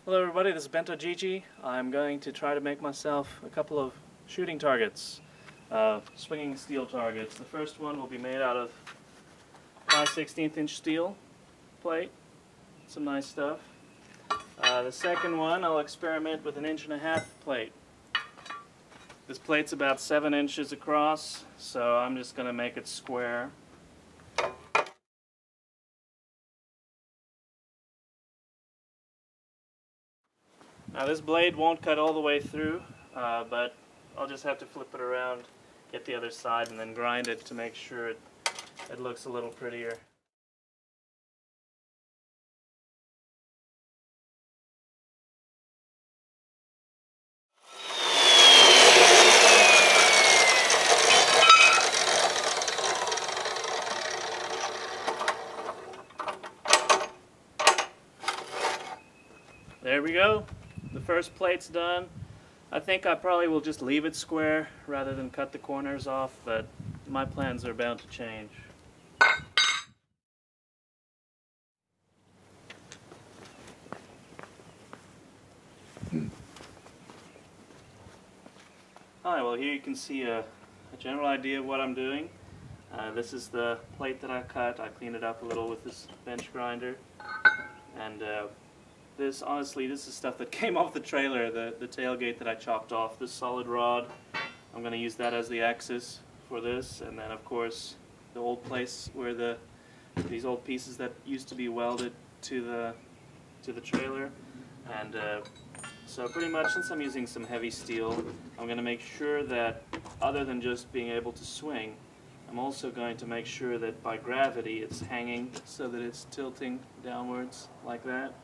Hello everybody, this is Bento Gigi. I'm going to try to make myself a couple of shooting targets, swinging steel targets. The first one will be made out of 5/16 inch steel plate, some nice stuff. The second one I'll experiment with an 1.5 inch plate. This plate's about 7 inches across, so I'm just going to make it square. Now this blade won't cut all the way through, but I'll just have to flip it around, get the other side, and then grind it to make sure it looks a little prettier. There we go. The first plate's done. I think I probably will just leave it square rather than cut the corners off, but my plans are bound to change. Alright, well here you can see a general idea of what I'm doing. This is the plate that I cut. I cleaned it up a little with this bench grinder. And honestly, this is stuff that came off the trailer, the tailgate that I chopped off. This solid rod, I'm going to use that as the axis for this, and then of course the old place where these old pieces that used to be welded to the trailer. And so pretty much, since I'm using some heavy steel, I'm going to make sure that other than just being able to swing, I'm also going to make sure that by gravity it's hanging so that it's tilting downwards like that.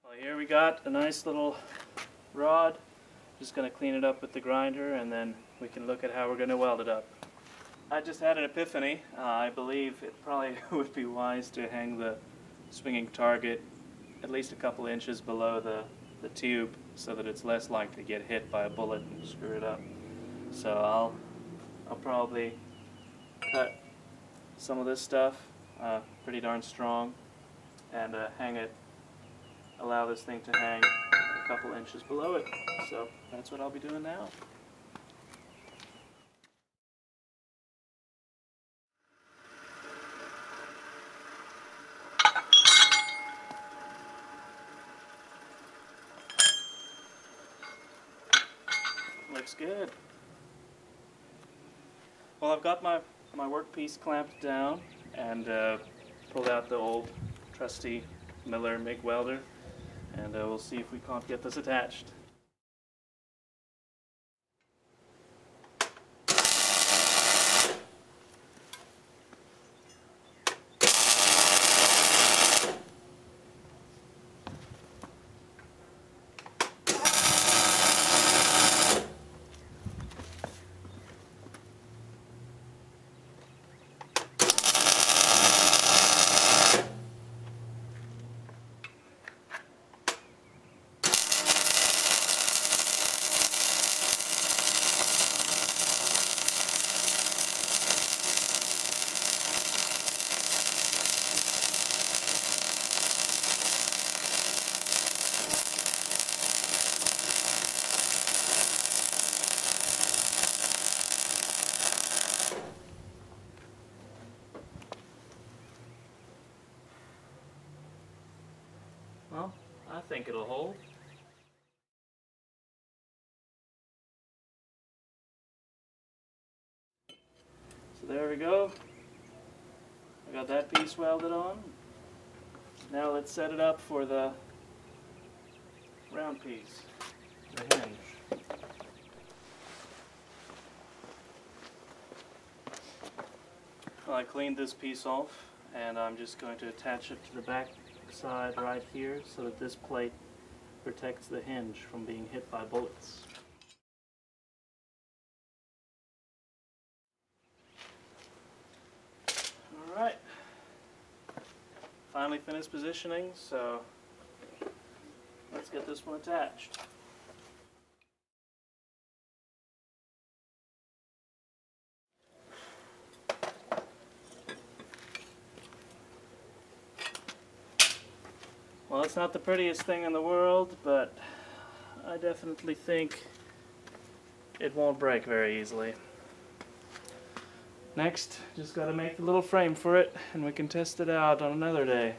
Well, here we got a nice little rod. Just going to clean it up with the grinder, and then we can look at how we're going to weld it up. I just had an epiphany. I believe it probably would be wise to hang the swinging target at least a couple inches below the tube so that it's less likely to get hit by a bullet and screw it up. So I'll probably cut some of this stuff pretty darn strong and hang it. Allow this thing to hang a couple inches below it. So that's what I'll be doing now. Looks good. Well, I've got my workpiece clamped down and pulled out the old trusty Miller MIG welder, and we'll see if we can't get this attached. Well, I think it'll hold. So there we go. I got that piece welded on. Now let's set it up for the round piece, the hinge. Well, I cleaned this piece off, and I'm just going to attach it to the back side right here so that this plate protects the hinge from being hit by bullets. Alright, finally finished positioning, so let's get this one attached. Well, it's not the prettiest thing in the world, but I definitely think it won't break very easily. Next, just got to make the little frame for it, and we can test it out on another day.